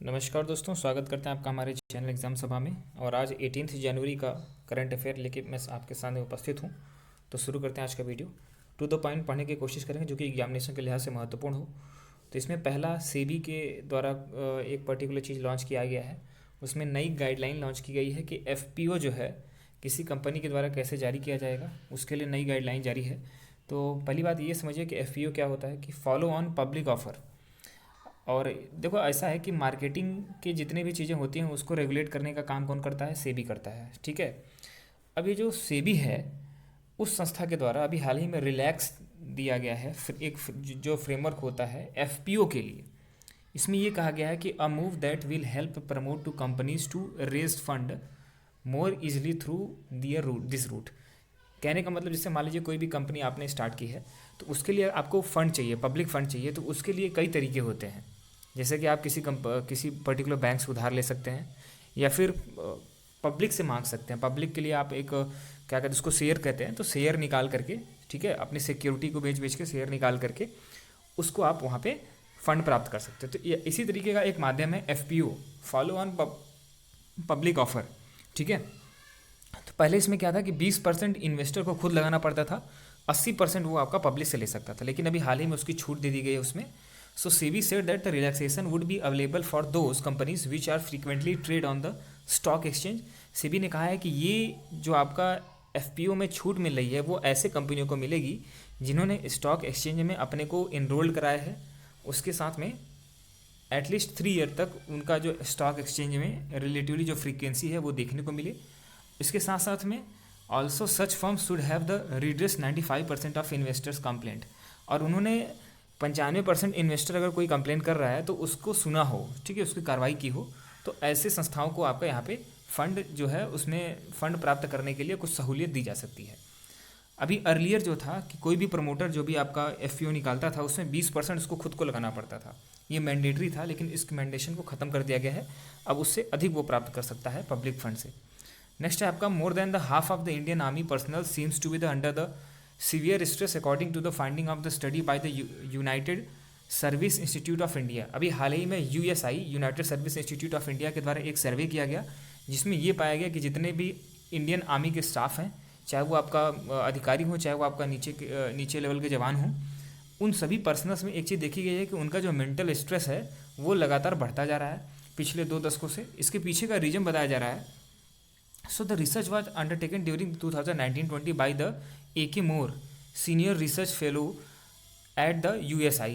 नमस्कार दोस्तों, स्वागत करते हैं आपका हमारे चैनल एग्ज़ाम सभा में। और आज 18 जनवरी का करंट अफेयर लेके मैं आपके सामने उपस्थित हूँ। तो शुरू करते हैं आज का वीडियो। टू द पॉइंट पढ़ने की कोशिश करेंगे जो कि एग्जामिनेशन के लिहाज से महत्वपूर्ण हो। तो इसमें पहला सेबी के द्वारा एक पर्टिकुलर चीज़ लॉन्च किया गया है। उसमें नई गाइडलाइन लॉन्च की गई है कि एफपीओ जो है किसी कंपनी के द्वारा कैसे जारी किया जाएगा, उसके लिए नई गाइडलाइन जारी है। तो पहली बात ये समझिए कि एफपीओ क्या होता है कि फॉलो ऑन पब्लिक ऑफर। और देखो, ऐसा है कि मार्केटिंग की जितनी भी चीज़ें होती हैं उसको रेगुलेट करने का काम कौन करता है? सेबी करता है, ठीक है। अब ये जो सेबी है उस संस्था के द्वारा अभी हाल ही में रिलैक्स दिया गया है एक जो फ्रेमवर्क होता है एफपीओ के लिए। इसमें ये कहा गया है कि a move that will help promote to companies to raise fund more easily through their route this route. कहने का मतलब, जैसे मान लीजिए कोई भी कंपनी आपने स्टार्ट की है तो उसके लिए आपको फ़ंड चाहिए, पब्लिक फ़ंड चाहिए। तो उसके लिए कई तरीके होते हैं। जैसे कि आप किसी पर्टिकुलर बैंक से उधार ले सकते हैं, या फिर पब्लिक से मांग सकते हैं। पब्लिक के लिए आप एक क्या कहते हैं उसको, शेयर कहते हैं, तो शेयर निकाल करके, ठीक है, अपनी सिक्योरिटी को बेच बेच के शेयर निकाल करके उसको आप वहाँ पे फंड प्राप्त कर सकते हैं। तो ये इसी तरीके का एक माध्यम है FPO, follow on public offer, ठीक है। तो पहले इसमें क्या था कि 20% इन्वेस्टर को खुद लगाना पड़ता था, 80% वो आपका पब्लिक से ले सकता था। लेकिन अभी हाल ही में उसकी छूट दे दी गई है उसमें। So SEBI said that the relaxation would be available for those companies which are frequently trade on the stock exchange. SEBI ने कहा है कि ये जो आपका एफपीओ में छूट मिल रही है वो ऐसे कंपनियों को मिलेगी जिन्होंने स्टॉक एक्सचेंज में अपने को इनरोल्ड कराया है, उसके साथ में एटलीस्ट 3 ईयर तक उनका जो स्टॉक एक्सचेंज में रिलेटिवली जो फ्रीक्वेंसी है वो देखने को मिले। इसके साथ साथ में also such firm should have the redress 95% of investors complaint. और उन्होंने 95% इन्वेस्टर अगर कोई कंप्लेंट कर रहा है तो उसको सुना हो, ठीक है, उसकी कार्रवाई की हो। तो ऐसे संस्थाओं को आपका यहाँ पे फंड जो है उसमें फ़ंड प्राप्त करने के लिए कुछ सहूलियत दी जा सकती है। अभी अर्लियर जो था कि कोई भी प्रमोटर जो भी आपका एफपीओ निकालता था उसमें 20% उसको खुद को लगाना पड़ता था। ये मैंडेटरी था, लेकिन इस मैंडेशन को ख़त्म कर दिया गया है। अब उससे अधिक वो प्राप्त कर सकता है पब्लिक फंड से। नेक्स्ट है आपका, more than the half of the Indian army personnel seems to be the under the severe stress according to the finding of the study by the United Service Institute of India. अभी हाल ही में USI, United Service Institute of India के द्वारा एक सर्वे किया गया जिसमें ये पाया गया कि जितने भी इंडियन आर्मी के स्टाफ हैं, चाहे वो आपका अधिकारी हो, चाहे वो आपका नीचे लेवल के जवान हों, उन सभी पर्सनल्स में एक चीज़ देखी गई है कि उनका जो मेंटल स्ट्रेस है वो लगातार बढ़ता जा रहा है पिछले 2 दशकों से। इसके पीछे का रीज़न बताया जा रहा है। So the research was undertaken during 2019-20 by the A.K. Moore, Senior Research Fellow at the USI।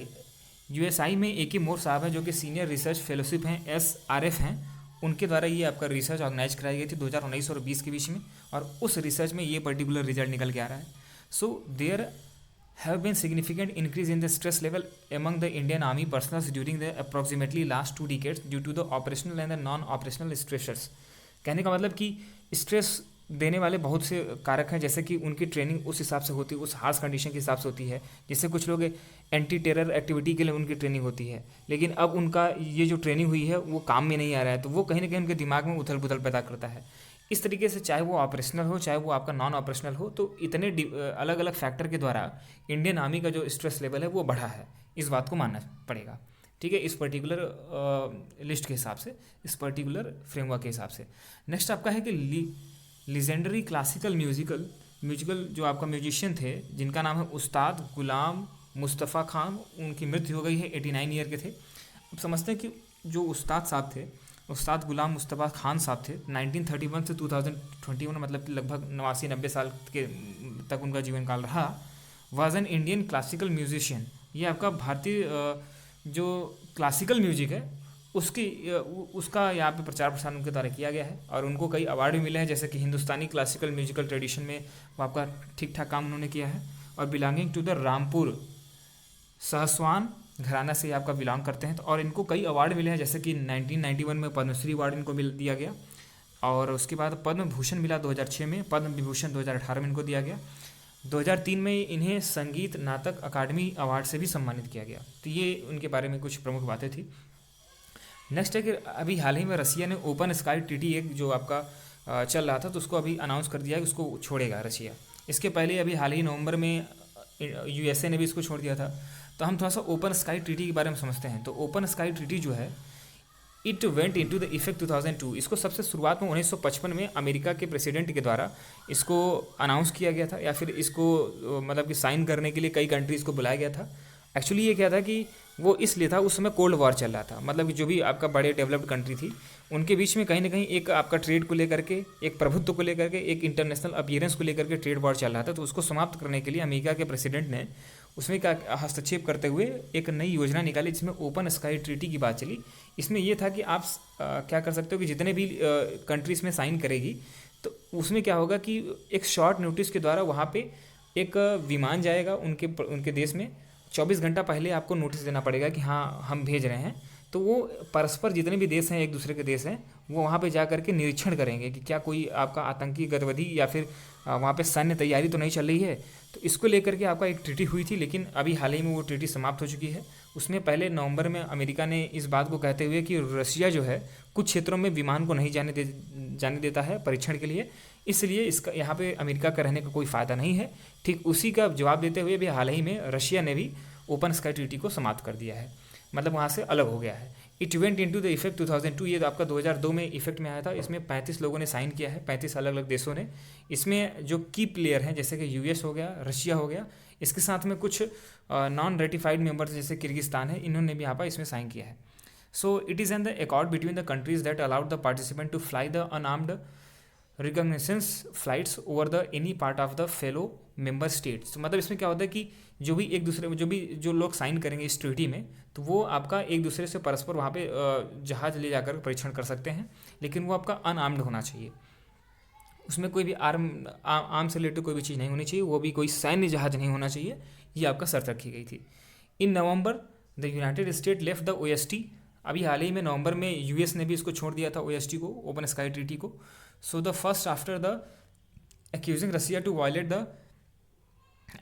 USI में ए के मोर साहब हैं जो कि सीनियर रिसर्च फेलोशिप हैं, एसआरएफ हैं। उनके द्वारा ये आपका रिसर्च ऑर्गेनाइज कराई गई थी 2019 और 20 के बीच में, और उस रिसर्च में ये पर्टिकुलर रिजल्ट निकल के आ रहा है। So there have been significant increase in the stress level among the Indian Army personnel during the approximately last 2 decades due to the operational and the non-operational stressors। कहने का मतलब कि स्ट्रेस देने वाले बहुत से कारक हैं, जैसे कि उनकी ट्रेनिंग उस हिसाब से होती है, उस हार्श कंडीशन के हिसाब से होती है। जैसे कुछ लोग एंटी टेरर एक्टिविटी के लिए उनकी ट्रेनिंग होती है, लेकिन अब उनका ये जो ट्रेनिंग हुई है वो काम में नहीं आ रहा है, तो वो कहीं ना कहीं उनके दिमाग में उथल पुथल पैदा करता है। इस तरीके से चाहे वो ऑपरेशनल हो चाहे वो आपका नॉन ऑपरेशनल हो, तो इतने अलग अलग फैक्टर के द्वारा इंडियन आर्मी का जो स्ट्रेस लेवल है वो बढ़ा है। इस बात को मानना पड़ेगा, ठीक है, इस पर्टिकुलर लिस्ट के हिसाब से, इस पर्टिकुलर फ्रेमवर्क के हिसाब से। नेक्स्ट आपका है कि लीजेंडरी क्लासिकल म्यूजिकल जो आपका म्यूजिशियन थे जिनका नाम है उस्ताद गुलाम मुस्तफ़ा खान, उनकी मृत्यु हो गई है, 89 ईयर के थे। अब समझते हैं कि जो उस्ताद साहब थे, उस्ताद गुलाम मुस्तफ़ा खान साहब थे, 1931 से 2021, मतलब कि लगभग 89-90 साल के तक उनका जीवन काल रहा। Was an Indian classical musician. ये आपका भारतीय जो क्लासिकल म्यूजिक है उसका यहाँ पे प्रचार प्रसार उनके द्वारा किया गया है, और उनको कई अवार्ड भी मिले हैं, जैसे कि हिंदुस्तानी क्लासिकल म्यूजिकल ट्रेडिशन में वो आपका ठीक ठाक काम उन्होंने किया है। और belonging to the Rampur Sahaswan gharana से आपका बिलोंग करते हैं। तो और इनको कई अवार्ड मिले हैं, जैसे कि 1991 में पद्मश्री अवार्ड इनको दिया गया, और उसके बाद पद्म भूषण मिला 2006 में, पद्म विभूषण 2018 में इनको दिया गया। 2003 में इन्हें संगीत नाटक अकादमी अवार्ड से भी सम्मानित किया गया। तो ये उनके बारे में कुछ प्रमुख बातें थी। नेक्स्ट है कि अभी हाल ही में रसिया ने ओपन स्काई ट्रीटी एक जो आपका चल रहा था, तो उसको अभी अनाउंस कर दिया है कि उसको छोड़ेगा रसिया। इसके पहले अभी हाल ही नवंबर में यूएसए ने भी इसको छोड़ दिया था। तो हम थोड़ा सा ओपन स्काई ट्रीटी के बारे में समझते हैं। तो ओपन स्काई ट्रीटी जो है it went into the effect 2002। इसको सबसे शुरुआत में 1955 में अमेरिका के प्रेसिडेंट के द्वारा इसको अनाउंस किया गया था, या फिर इसको मतलब कि साइन करने के लिए कई कंट्रीज़ को बुलाया गया था। एक्चुअली ये क्या था कि वो इसलिए था, उस समय कोल्ड वॉर चल रहा था, मतलब कि जो भी आपका बड़े डेवलप्ड कंट्री थी उनके बीच में कहीं ना कहीं एक आपका ट्रेड को लेकर के, एक प्रभुत्व को लेकर के, एक इंटरनेशनल अपीयरेंस को लेकर के ट्रेड वॉर चल रहा था। तो उसको समाप्त करने के लिए अमेरिका के प्रेसिडेंट ने उसमें का हस्तक्षेप करते हुए एक नई योजना निकाली जिसमें ओपन स्काई ट्रीटी की बात चली। इसमें यह था कि आप क्या कर सकते हो कि जितने भी कंट्रीज में साइन करेगी तो उसमें क्या होगा कि एक शॉर्ट नोटिस के द्वारा वहाँ पे एक विमान जाएगा उनके देश में। 24 घंटा पहले आपको नोटिस देना पड़ेगा कि हाँ हम भेज रहे हैं। तो वो परस्पर जितने भी देश हैं, एक दूसरे के देश हैं, वो वहाँ पे जा करके निरीक्षण करेंगे कि क्या कोई आपका आतंकी गतिविधि या फिर वहाँ पे सैन्य तैयारी तो नहीं चल रही है। तो इसको लेकर के आपका एक ट्रीटी हुई थी, लेकिन अभी हाल ही में वो ट्रीटी समाप्त हो चुकी है। उसमें पहले नवंबर में अमेरिका ने इस बात को कहते हुए कि रशिया जो है कुछ क्षेत्रों में विमान को नहीं जाने देता है परीक्षण के लिए, इसलिए इसका यहाँ पे अमेरिका का रहने का कोई फ़ायदा नहीं है। ठीक उसी का जवाब देते हुए भी हाल ही में रशिया ने भी ओपन स्काई ट्रीटी को समाप्त कर दिया है, मतलब वहाँ से अलग हो गया है। It went into the effect 2002, ये तो आपका 2002 में इफेक्ट में आया था। इसमें 35 लोगों ने साइन किया है, 35 अलग अलग देशों ने। इसमें जो की प्लेयर हैं जैसे कि यूएस हो गया, रशिया हो गया, इसके साथ में कुछ नॉन रेटिफाइड मेंबर्स जैसे किर्गिस्तान है, इन्होंने भी यहाँ पर इसमें साइन किया है। So it is an the accord between the countries that allowed the participant to fly the unarmed recognitions flights over the any part of the fellow member states. तो मतलब इसमें क्या होता है कि जो भी एक दूसरे में जो लोग साइन करेंगे इस ट्रीटी में, तो वो आपका एक दूसरे से परस्पर वहाँ पे जहाज़ ले जाकर परीक्षण कर सकते हैं, लेकिन वो आपका अनआर्म्ड होना चाहिए। उसमें कोई भी आर्म से रिलेटेड कोई भी चीज़ नहीं होनी चाहिए, वो भी कोई सैन्य जहाज नहीं होना चाहिए, ये आपका शर्त रखी गई थी। In November the United State left the OST। अभी हाल ही में नवंबर में यूएस ने भी इसको छोड़ दिया था OST को, ओपन स्काई ट्रीटी को। So the first after the accusing Russia to violate the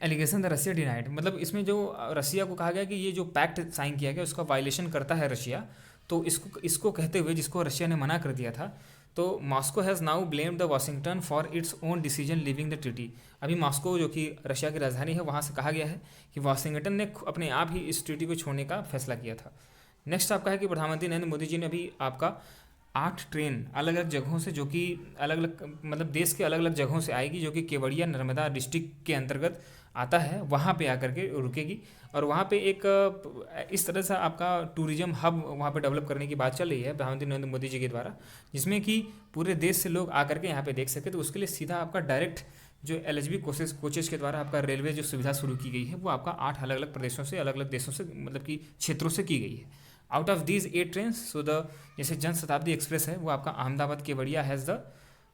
allegation the Russia denied. मतलब इसमें जो रसिया को कहा गया कि ये जो पैक्ट साइन किया गया उसका वायलेशन करता है रशिया, तो इसको कहते हुए जिसको रशिया ने मना कर दिया था, तो Moscow has now blamed the Washington for its own decision living the treaty. अभी मॉस्को जो कि रशिया की राजधानी है, वहाँ से कहा गया है कि वाशिंगटन ने अपने आप ही इस ट्रीटी को छोड़ने का फैसला किया था। नेक्स्ट आपका है कि प्रधानमंत्री नरेंद्र मोदी जी ने अभी आपका 8 ट्रेन अलग अलग जगहों से, जो कि अलग अलग मतलब देश के अलग अलग जगहों से आएगी, जो कि केवड़िया नर्मदा डिस्ट्रिक्ट के अंतर्गत आता है, वहाँ पे आकर के रुकेगी। और वहाँ पे एक इस तरह से आपका टूरिज्म हब वहाँ पे डेवलप करने की बात चल रही है प्रधानमंत्री नरेंद्र मोदी जी के द्वारा, जिसमें कि पूरे देश से लोग आकर के यहाँ पे देख सके। तो उसके लिए सीधा आपका डायरेक्ट जो LHB कोचेज़ के द्वारा आपका रेलवे जो सुविधा शुरू की गई है, वो आपका 8 अलग अलग प्रदेशों से, अलग अलग देशों से, मतलब कि क्षेत्रों से की गई है। Out of these 8 train, so the जैसे जन शताब्दी एक्सप्रेस है, वो आपका Ahmedabad Kevadia has the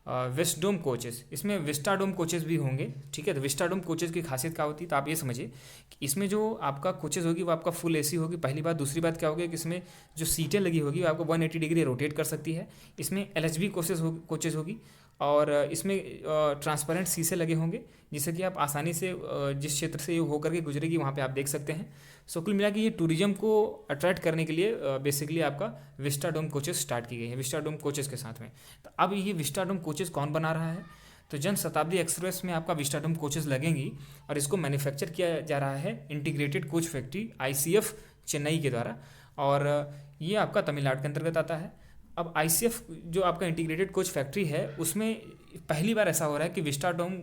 vistadome coaches. इसमें विस्टाडोम कोचेस भी होंगे, ठीक है। तो विस्टाडोम कोचेस की खासियत क्या होती है, तो आप ये समझिए कि इसमें जो आपका कोचेस होगी वो आपका फुल AC होगी, पहली बात। दूसरी बात क्या होगी कि इसमें जो सीटें लगी होगी वो आपको 180 डिग्री रोटेट कर सकती है। इसमें LHB कोचेस होगी, और इसमें ट्रांसपेरेंट शीशे लगे होंगे, जिससे कि आप आसानी से जिस क्षेत्र से ये होकर के गुजरेगी वहाँ पे आप देख सकते हैं। सो कुल मिला के ये टूरिज्म को अट्रैक्ट करने के लिए बेसिकली आपका विस्टाडोम कोचेस स्टार्ट की गई है, विस्टाडोम कोचेस के साथ में। तो अब ये विस्टाडोम कोचेस कौन बना रहा है, तो जन शताब्दी एक्सप्रेस में आपका विस्टाडोम कोचेस लगेंगी, और इसको मैन्युफैक्चर किया जा रहा है integrated coach factory ICF Chennai के द्वारा, और ये आपका तमिलनाडु के अंतर्गत आता है। अब ICF जो आपका इंटीग्रेटेड कोच फैक्ट्री है, उसमें पहली बार ऐसा हो रहा है कि विस्टाडोम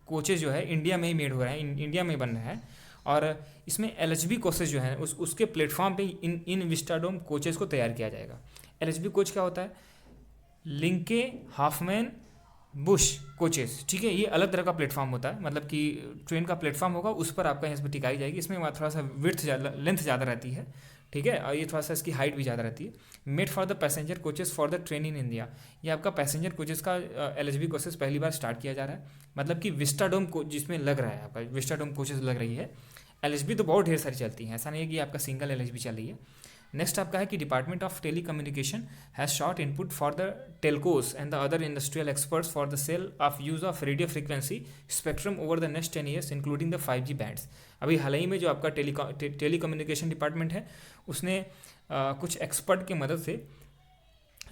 कोचेज जो है इंडिया में ही मेड हो रहा है, इंडिया में बन रहा है। और इसमें LHB कोचेज जो है उसके प्लेटफॉर्म पे इन विस्टाडोम कोचेज को तैयार किया जाएगा। LHB कोच क्या होता है, लिंके हाफमैन बुश कोचेस, ठीक है। ये अलग तरह का प्लेटफॉर्म होता है, मतलब कि ट्रेन का प्लेटफॉर्म होगा, उस पर आपका यहाँ पर टिकाई जाएगी। इसमें थोड़ा सा लेंथ ज़्यादा रहती है, ठीक है, और ये थोड़ा सा इसकी हाइट भी ज़्यादा रहती है। Made for the passenger coaches for the train in India, ये आपका पैसेंजर कोचेस का LHB कोचेस पहली बार स्टार्ट किया जा रहा है, मतलब कि विस्टाडोम को जिसमें लग रहा है आपका विस्टाडोम कोचेस लग रही है। LHB तो बहुत ढेर सारी चलती हैं, ऐसा नहीं है कि आपका सिंगल LHB चल रही है। नेक्स्ट आपका है कि department of telecommunication has sought input for the telcos and the other industrial experts for the sale of use of radio frequency spectrum over the next 10 years including the 5G bands. अभी हाल ही में जो आपका tele communication department है, उसने कुछ expert की मदद से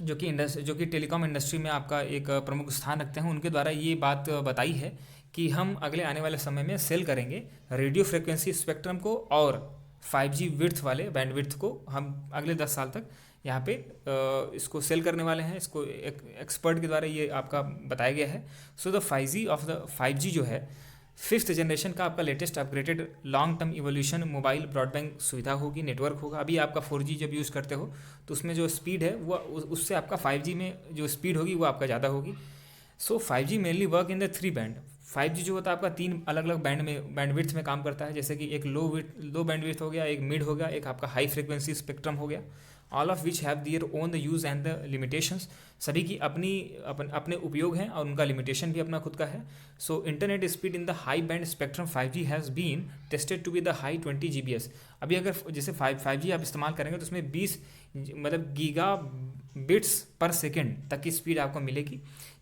जो कि टेलीकॉम इंडस्ट्री में आपका एक प्रमुख स्थान रखते हैं, उनके द्वारा ये बात बताई है कि हम अगले आने वाले समय में सेल करेंगे रेडियो फ्रिक्वेंसी स्पेक्ट्रम को, और 5G विड्थ वाले बैंडविड्थ को हम अगले 10 साल तक यहाँ पे इसको सेल करने वाले हैं, इसको एक एक्सपर्ट के द्वारा ये आपका बताया गया है। सो द 5G जो है 5th जनरेशन का आपका latest upgraded long term evolution mobile broadband सुविधा होगी, नेटवर्क होगा। अभी आपका 4G जब यूज़ करते हो तो उसमें जो स्पीड है वो उससे आपका 5G में जो स्पीड होगी वो आपका ज़्यादा होगी। सो 5G mainly work in the 3 band. 5G जो होता है आपका 3 अलग अलग बैंडविड्थ में काम करता है, जैसे कि एक लो बैंडविड्थ हो गया, एक मिड हो गया, एक आपका हाई फ्रिक्वेंसी स्पेक्ट्रम हो गया। All of which have their own the use and the limitations. सभी की अपने उपयोग हैं और उनका लिमिटेशन भी अपना खुद का है। So internet speed in the high band spectrum 5G has been tested to be the high 20 Gbps। अभी अगर जैसे 5G आप इस्तेमाल करेंगे तो उसमें 20 मतलब गीगा बिट्स पर सेकेंड तक की स्पीड आपको मिलेगी,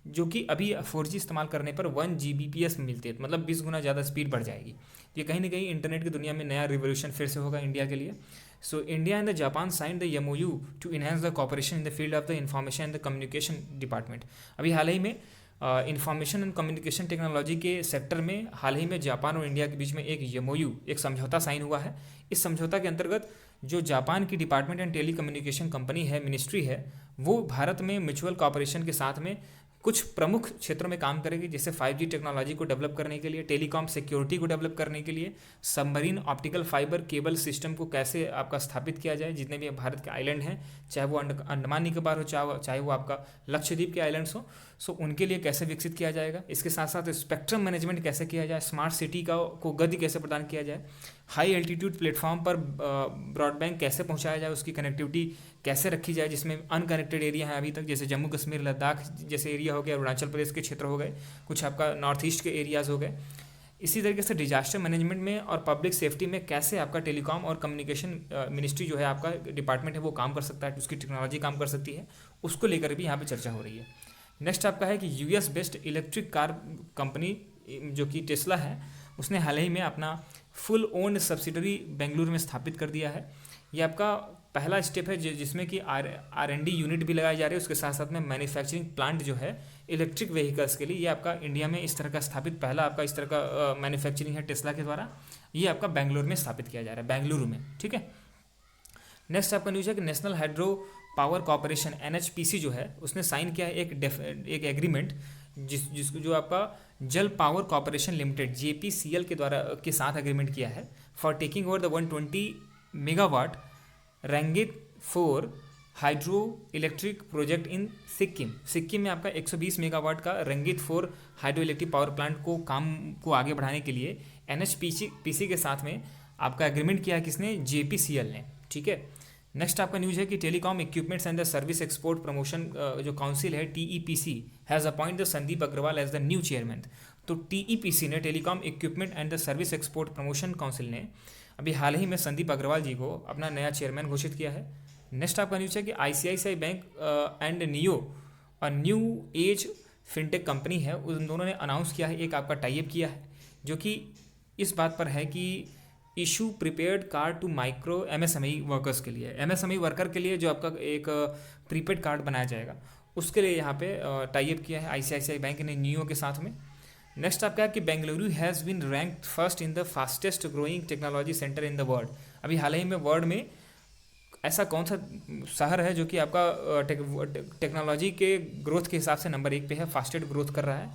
जो कि अभी 4G इस्तेमाल करने पर 1 Gbps मिलती है, मतलब 20 गुना ज़्यादा स्पीड बढ़ जाएगी। ये कहीं ना कहीं इंटरनेट की दुनिया में नया रिवोल्यूशन फिर से होगा इंडिया के लिए। So India and the Japan sign the MOU to enhance the cooperation in the field of the information and the communication department. अभी हाल ही में इंफॉर्मेशन एंड कम्युनिकेशन टेक्नोलॉजी के सेक्टर में हाल ही में जापान और इंडिया के बीच में एक MOU एक समझौता साइन हुआ है। इस समझौता के अंतर्गत जो जापान की department and telecommunication company है, मिनिस्ट्री है, वो भारत में म्यूचुअल कॉपरेशन के साथ में कुछ प्रमुख क्षेत्रों में काम करेगी, जैसे 5G टेक्नोलॉजी को डेवलप करने के लिए, टेलीकॉम सिक्योरिटी को डेवलप करने के लिए, submarine optical fibre cable system को कैसे आपका स्थापित किया जाए, जितने भी भारत के आइलैंड हैं, चाहे वो अंडमान निकोबार हो, चाहे वो आपका लक्षद्वीप के आइलैंड्स हो, सो उनके लिए कैसे विकसित किया जाएगा। इसके साथ साथ स्पेक्ट्रम मैनेजमेंट कैसे किया जाए, स्मार्ट सिटी को गति कैसे प्रदान किया जाए, हाई एल्टीट्यूड प्लेटफॉर्म पर ब्रॉडबैंड कैसे पहुंचाया जाए, उसकी कनेक्टिविटी कैसे रखी जाए जिसमें अनकनेक्टेड एरिया है अभी तक, जैसे जम्मू कश्मीर लद्दाख जैसे एरिया हो गया, अरुणाचल प्रदेश के क्षेत्र हो गए, कुछ आपका नॉर्थ ईस्ट के एरियाज़ हो गए। इसी तरीके से डिजास्टर मैनेजमेंट में और पब्लिक सेफ्टी में कैसे आपका टेलीकॉम और कम्युनिकेशन मिनिस्ट्री जो है आपका डिपार्टमेंट है वो काम कर सकता है, उसकी टेक्नोलॉजी काम कर सकती है, उसको लेकर भी यहाँ पे चर्चा हो रही है। नेक्स्ट आपका है कि US based electric car company जो कि टेस्ला है, उसने हाल ही में अपना फुल ओन्ड सब्सिडरी बेंगलुरु में स्थापित कर दिया है। ये आपका पहला स्टेप है जिसमें कि R&D यूनिट भी लगाए जा रहे हैं, उसके साथ साथ में मैन्युफैक्चरिंग प्लांट जो है इलेक्ट्रिक व्हीकल्स के लिए, ये आपका इंडिया में इस तरह का स्थापित पहला आपका इस तरह का मैन्युफैक्चरिंग है टेस्ला के द्वारा, ये आपका बेंगलुरु में स्थापित किया जा रहा है, बेंगलुरु में। ठीक है, नेक्स्ट आपका न्यूज़ है कि national hydro power corporation NHPC जो है उसने साइन किया है एक एग्रीमेंट जिसको जो आपका जल पावर कॉर्पोरेशन लिमिटेड JPCL के द्वारा के साथ एग्रीमेंट किया है for taking over the 120 megawatt रंगीत 4 hydro electric project in Sikkim में आपका 120 मेगावाट का रंगीत 4 हाइड्रो इलेक्ट्रिक पावर प्लांट को काम को आगे बढ़ाने के लिए NHPC के साथ में आपका एग्रीमेंट किया है किसने, JPCL ने। ठीक है, नेक्स्ट आपका न्यूज़ है कि telecom equipments and the service export promotion जो काउंसिल है TEPC has appoint the Sandeep Agrawal as the new chairman. तो TEPC ने telecom equipment and the service export promotion council ने अभी हाल ही में संदीप अग्रवाल जी को अपना नया चेयरमैन घोषित किया है। नेक्स्ट आपका न्यूज़ है कि ICICI बैंक एंड नियो और न्यू एज फिनटेक कंपनी है, उन दोनों ने अनाउंस किया है, एक आपका टाई अप किया है जो कि इस बात पर है कि issue prepaid card to micro MSME workers के लिए, MSME वर्कर के लिए जो आपका एक प्रीपेड कार्ड बनाया जाएगा उसके लिए यहाँ पे टाई अप किया है ICICI बैंक ने नियो के साथ में। नेक्स्ट आपका है कि Bengaluru has been ranked first in the fastest growing technology centre in the world. अभी हाल ही में वर्ल्ड में ऐसा कौन सा शहर है जो कि आपका टेक्नोलॉजी के ग्रोथ के हिसाब से नंबर 1 पे है, फास्टेस्ट ग्रोथ कर रहा है।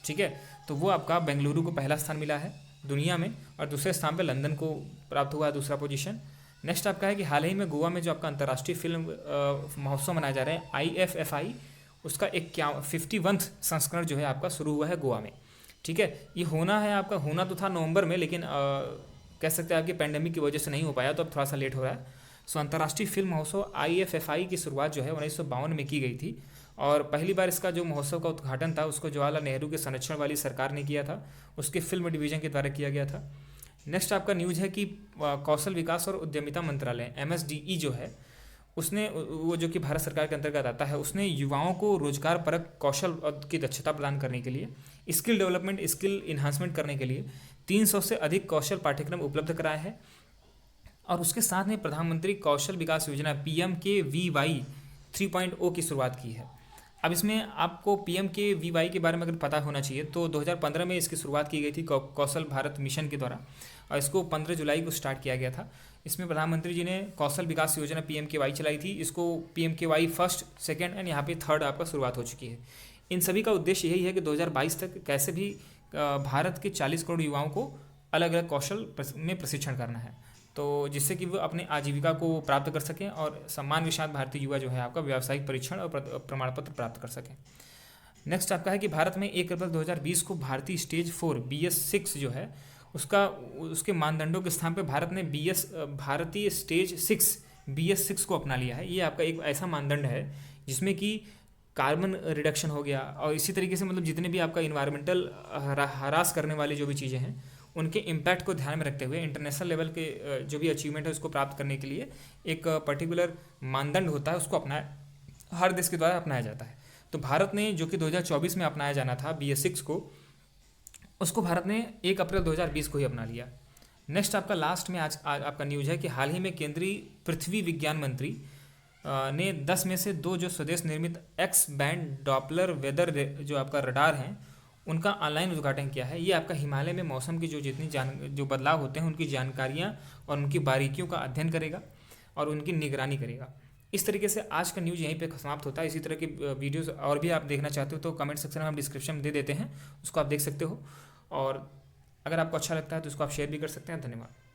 ठीक है, तो वो आपका बेंगलुरु को पहला स्थान मिला है दुनिया में, और दूसरे स्थान पे लंदन को प्राप्त हुआ है दूसरा पोजीशन। नेक्स्ट आपका है कि हाल ही में गोवा में जो आपका अंतर्राष्ट्रीय फिल्म महोत्सव मनाया जा रहा है IFFI, उसका 51वां संस्करण जो है आपका शुरू हुआ है गोवा में। ठीक है, ये होना है आपका, होना तो था नवंबर में, लेकिन कह सकते हैं आपकी पैंडेमिक की वजह से नहीं हो पाया, तो अब थोड़ा सा लेट हो रहा है। सो अंतर्राष्ट्रीय फिल्म महोत्सव IFFI की शुरुआत जो है 1952 में की गई थी, और पहली बार इसका जो महोत्सव का उद्घाटन था उसको जवाहरलाल नेहरू के संरक्षण वाली सरकार ने किया था, उसके फिल्म डिवीज़न के द्वारा किया गया था। नेक्स्ट आपका न्यूज़ है कि कौशल विकास और उद्यमिता मंत्रालय MSDE जो है उसने, वो जो कि भारत सरकार के अंतर्गत आता है, उसने युवाओं को रोजगार परक कौशल की दक्षता प्रदान करने के लिए, स्किल डेवलपमेंट, स्किल इन्हांसमेंट करने के लिए 300 से अधिक कौशल पाठ्यक्रम उपलब्ध कराए हैं। और उसके साथ में प्रधानमंत्री कौशल विकास योजना PMKVY 3.0 की शुरुआत की है। अब इसमें आपको PMKVY के बारे में अगर पता होना चाहिए तो 2015 में इसकी शुरुआत की गई थी कौशल भारत मिशन के द्वारा, और इसको 15 जुलाई को स्टार्ट किया गया था। इसमें प्रधानमंत्री जी ने कौशल विकास योजना PMKY चलाई थी। इसको PMKY फर्स्ट, सेकेंड एंड यहाँ पे थर्ड आपका शुरुआत हो चुकी है। इन सभी का उद्देश्य यही है कि 2022 तक कैसे भी भारत के 40 करोड़ युवाओं को अलग अलग कौशल में प्रशिक्षण करना है, तो जिससे कि वो अपने आजीविका को प्राप्त कर सकें और सम्मान के साथ भारतीय युवा जो है आपका व्यावसायिक परीक्षण और प्रमाण पत्र प्राप्त कर सकें। नेक्स्ट आपका है कि भारत में 1 अप्रैल 2020 को भारतीय स्टेज 4 BS6 जो है उसके मानदंडों के स्थान पर भारत ने भारतीय स्टेज 6 BS6 को अपना लिया है। ये आपका एक ऐसा मानदंड है जिसमें कि कार्बन रिडक्शन हो गया, और इसी तरीके से मतलब जितने भी आपका इन्वायरमेंटल हरास करने वाली जो भी चीज़ें हैं उनके इम्पैक्ट को ध्यान में रखते हुए इंटरनेशनल लेवल के जो भी अचीवमेंट है उसको प्राप्त करने के लिए एक पर्टिकुलर मानदंड होता है, उसको हर देश के द्वारा अपनाया जाता है। तो भारत ने, जो कि 2024 में अपनाया जाना था BS6 को, उसको भारत ने 1 अप्रैल 2020 को ही अपना लिया। नेक्स्ट आपका लास्ट में आज आपका न्यूज़ है कि हाल ही में केंद्रीय पृथ्वी विज्ञान मंत्री ने 10 में से 2 जो स्वदेश निर्मित एक्स बैंड डॉपलर वेदर जो आपका रडार हैं उनका ऑनलाइन उद्घाटन किया है। ये आपका हिमालय में मौसम की जो बदलाव होते हैं उनकी जानकारियाँ और उनकी बारीकियों का अध्ययन करेगा और उनकी निगरानी करेगा। इस तरीके से आज का न्यूज़ यहीं पे समाप्त होता है। इसी तरह के वीडियोस और भी आप देखना चाहते हो तो कमेंट सेक्शन में हम डिस्क्रिप्शन में दे देते हैं, उसको आप देख सकते हो, और अगर आपको अच्छा लगता है तो उसको आप शेयर भी कर सकते हैं। धन्यवाद।